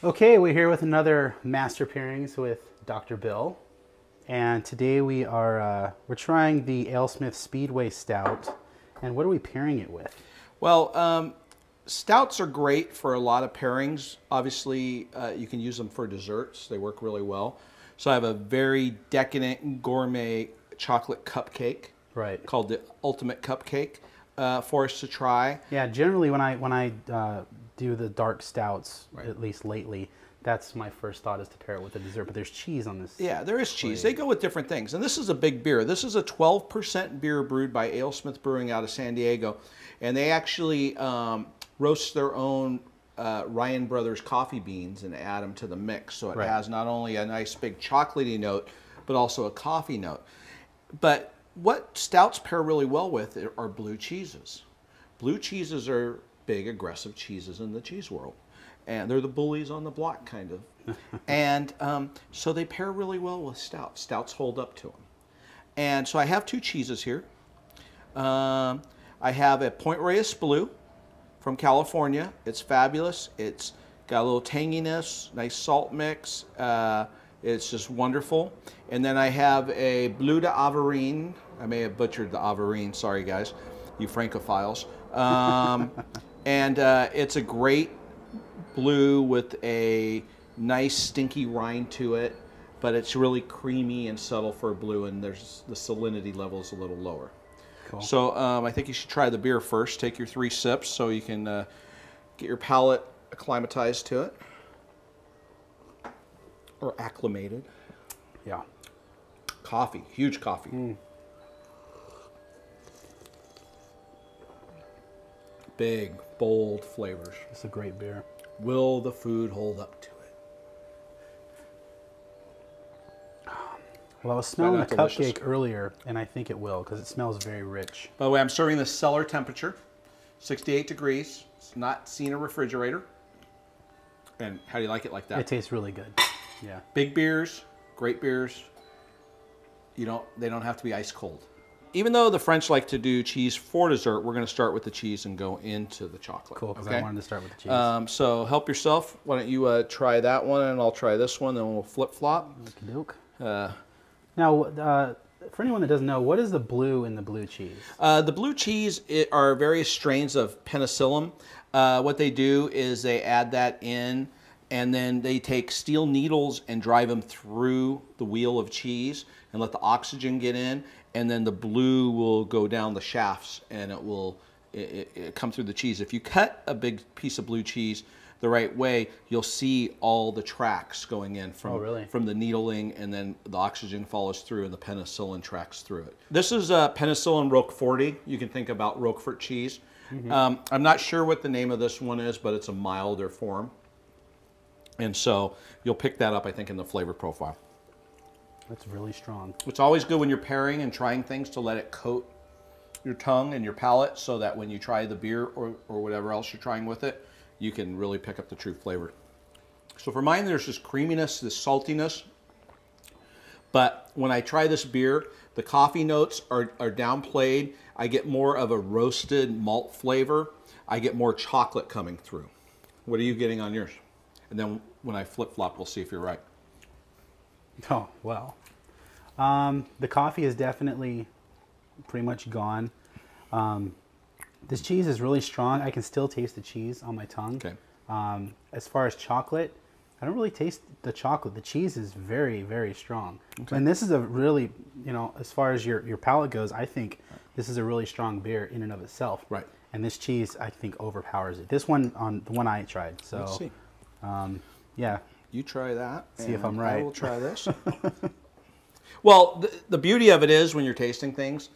Okay, we're here with another Master Pairings with Dr. Bill, and today we're trying the Alesmith Speedway Stout. And what are we pairing it with? Well, stouts are great for a lot of pairings. Obviously, you can use them for desserts. They work really well. So I have a very decadent gourmet chocolate cupcake, Right. called the Ultimate Cupcake, for us to try. Yeah, generally when I do the dark stouts, Right. at least lately, that's my first thought is to pair it with a dessert. But there's cheese on this. Yeah, there is cheese. They go with different things. And this is a big beer. This is a 12% beer brewed by Alesmith Brewing out of San Diego. And they actually roast their own Ryan Brothers coffee beans and add them to the mix. So it Right. has not only a nice big chocolatey note, but also a coffee note. But what stouts pair really well with are blue cheeses. Blue cheeses are big, aggressive cheeses in the cheese world. And they're the bullies on the block, kind of. And so they pair really well with stouts. Stouts hold up to them. And so I have two cheeses here. I have a Point Reyes Blue from California. It's fabulous. It's got a little tanginess, nice salt mix. It's just wonderful. And then I have a Bleu de Averine. I may have butchered the Averine. Sorry, guys, you Francophiles. And it's a great blue with a nice stinky rind to it, but it's really creamy and subtle for a blue, and there's the salinity level is a little lower. Cool. So I think you should try the beer first. Take your 3 sips so you can get your palate acclimatized to it, or acclimated. Yeah. Coffee, huge coffee. Big, bold flavors. It's a great beer. Will the food hold up to it? Well, I was smelling the that delicious? cupcake earlier, and I think it will because it smells very rich. By the way, I'm serving this cellar temperature, 68 degrees. It's not seen a refrigerator. And how do you like it like that? It tastes really good. Yeah. Big beers, great beers. They don't have to be ice cold. Even though the French like to do cheese for dessert, we're going to start with the cheese and go into the chocolate. Cool, because okay? I wanted to start with the cheese. So help yourself. Why don't you try that one, and I'll try this one, then we'll flip-flop. Okey-doke. Now, for anyone that doesn't know, what is the blue in the blue cheese? The blue cheese are various strains of penicillin. What they do is they add that in, and then they take steel needles and drive them through the wheel of cheese and let the oxygen get in, and then the blue will go down the shafts and it will come through the cheese. If you cut a big piece of blue cheese the right way, you'll see all the tracks going in from the needling, and then the oxygen follows through and the penicillin tracks through it. This is penicillin Roqueforti. You can think about Roquefort cheese. I'm not sure what the name of this one is, but it's a milder form. And so you'll pick that up, I think, in the flavor profile. That's really strong. It's always good when you're pairing and trying things to let it coat your tongue and your palate so that when you try the beer or whatever else you're trying with it, you can really pick up the true flavor. So for mine, there's this creaminess, this saltiness. But when I try this beer, the coffee notes are downplayed. I get more of a roasted malt flavor. I get more chocolate coming through. What are you getting on yours? And then when I flip-flop, we'll see if you're right. Oh, wow. The coffee is definitely pretty much gone. This cheese is really strong. I can still taste the cheese on my tongue. Okay. As far as chocolate, I don't really taste the chocolate. The cheese is very, very strong. Okay. And this is a really, as far as your palate goes, I think this is a really strong beer in and of itself. Right. And this cheese, I think, overpowers it. This one, on the one I tried. So, let's see. Yeah. You try that. See if I'm right. I will try this. Well, the beauty of it is when you're tasting things,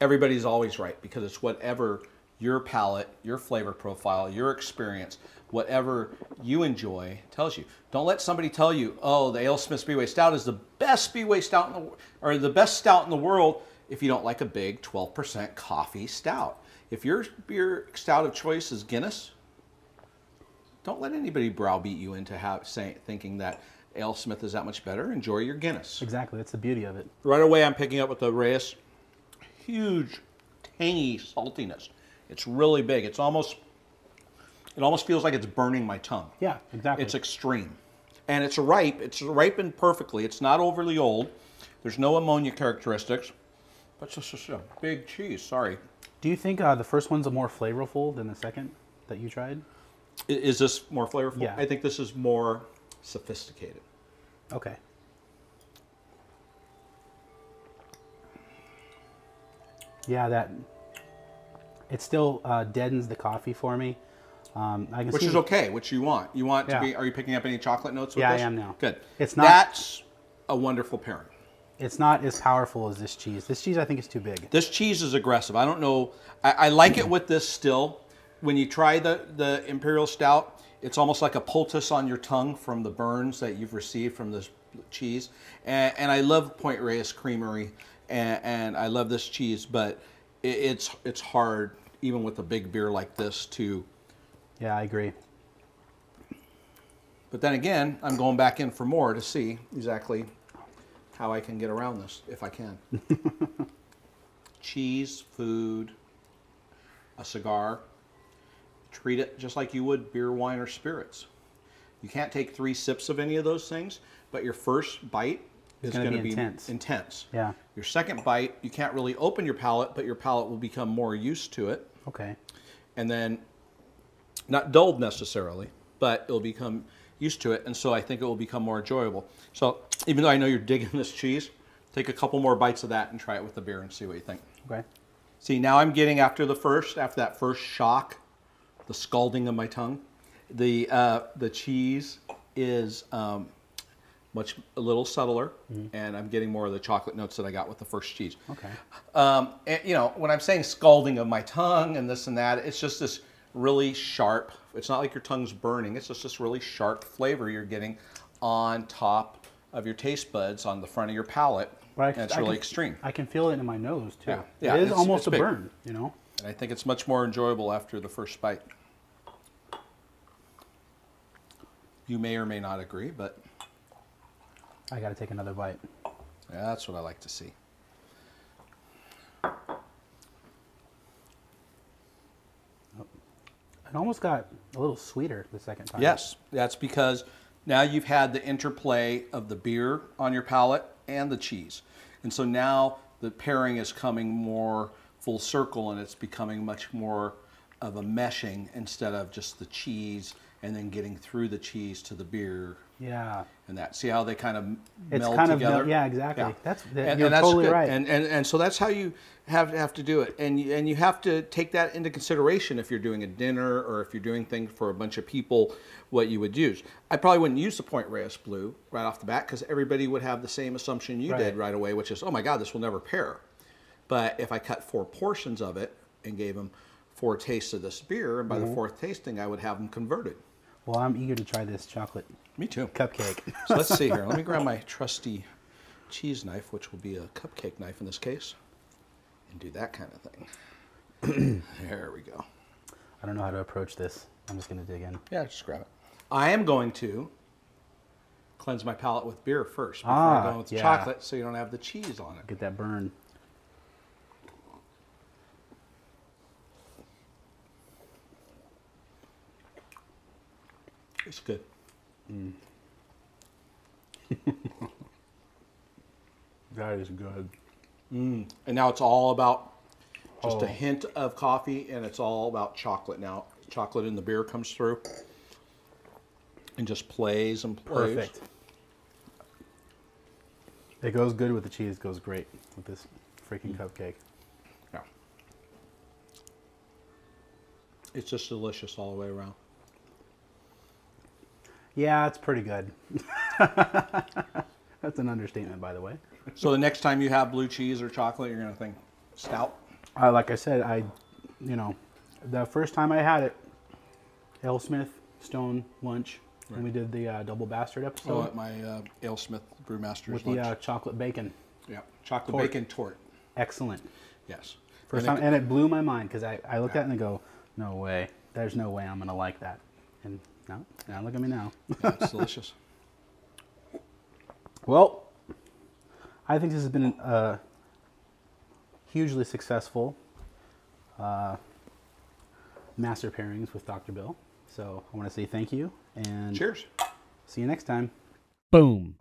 everybody's always right, because it's whatever your palate, your flavor profile, your experience, whatever you enjoy tells you. Don't let somebody tell you, oh, the Alesmith Speedway Stout is the best Speedway Stout or the best stout in the world if you don't like a big 12% coffee stout. If your beer stout of choice is Guinness, don't let anybody browbeat you into thinking that Alesmith is that much better. Enjoy your Guinness. Exactly. That's the beauty of it. Right away, I'm picking up with the Reyes. Huge, tangy saltiness. It's really big. It's almost It almost feels like it's burning my tongue. Yeah, exactly. It's extreme. And it's ripe. It's ripened perfectly. It's not overly old. There's no ammonia characteristics. But it's just a big cheese, sorry. Do you think the first one's more flavorful than the second that you tried? Is this more flavorful? Yeah. I think this is more sophisticated. Okay. Yeah, it still deadens the coffee for me. Which is okay, which you want. You want to be, are you picking up any chocolate notes with this? Yeah, I am now. Good. It's not, That's a wonderful pairing. It's not as powerful as this cheese. This cheese I think is too big. This cheese is aggressive. I don't know. I like it with this still. When you try the Imperial Stout, it's almost like a poultice on your tongue from the burns that you've received from this cheese. And I love Point Reyes Creamery, and I love this cheese, but it's hard, even with a big beer like this, to... Yeah, I agree. But then again, I'm going back in for more to see exactly how I can get around this, if I can. Cheese, food, a cigar. Treat it just like you would beer, wine, or spirits. You can't take 3 sips of any of those things, but your first bite is going to be intense. Yeah. Your second bite, you can't really open your palate, but your palate will become more used to it. Okay. And then, not dulled necessarily, but it'll become used to it, and so I think it will become more enjoyable. So even though I know you're digging this cheese, take a couple more bites of that and try it with the beer and see what you think. Okay. See, now I'm getting after that first shock, the scalding of my tongue, the cheese is a little subtler, and I'm getting more of the chocolate notes that I got with the first cheese. Okay. And, you know, when I'm saying scalding of my tongue and this and that, it's just this really sharp. It's not like your tongue's burning. It's just this really sharp flavor you're getting on top of your taste buds on the front of your palate. Right. And it's really extreme. I can feel it in my nose too. Yeah. It is almost a big burn, you know. And I think it's much more enjoyable after the first bite. You may or may not agree, but I got to take another bite. yeah, that's what I like to see. It almost got a little sweeter the second time. Yes, that's because now you've had the interplay of the beer on your palate and the cheese. And so now the pairing is coming more full circle, and it's becoming much more of a meshing instead of just the cheese and then getting through the cheese to the beer. Yeah. And that. See how they kind of it's meld kind together? Of, yeah, exactly. Yeah. You're that's totally good. right. And so that's how you have to do it. And you have to take that into consideration if you're doing a dinner or if you're doing things for a bunch of people, what you would use. I probably wouldn't use the Point Reyes Blue right off the bat because everybody would have the same assumption you did right away, which is, oh my God, this will never pair. But if I cut 4 portions of it and gave them 4 tastes of this beer, and by the 4th tasting, I would have them converted. Well, I'm eager to try this chocolate. Me too. Cupcake. So let's see here. Let me grab my trusty cheese knife, which will be a cupcake knife in this case, and do that kind of thing. There we go. I don't know how to approach this. I'm just going to dig in. Yeah, just grab it. I am going to cleanse my palate with beer first before I go with the chocolate, so you don't have the cheese on it. Get that burn. It's good. That is good. And now it's all about just a hint of coffee, and it's all about chocolate now. Chocolate in the beer comes through and just plays and plays. Perfect. It goes good with the cheese. Goes great with this freaking cupcake. Yeah. It's just delicious all the way around. Yeah, it's pretty good. That's an understatement, by the way. So the next time you have blue cheese or chocolate, you're going to think stout? Like I said, the first time I had it, Alesmith Stone lunch, when we did the double bastard episode. Oh, at my Alesmith Brewmaster's with lunch. the chocolate bacon. Yeah, chocolate bacon tort. Excellent. Yes. First time, and it blew my mind because I looked at it and go, no way. There's no way I'm going to like that. And now look at me now. Yeah, it's delicious. Well, I think this has been a hugely successful Master Pairings with Dr. Bill. So I want to say thank you and cheers. See you next time. Boom.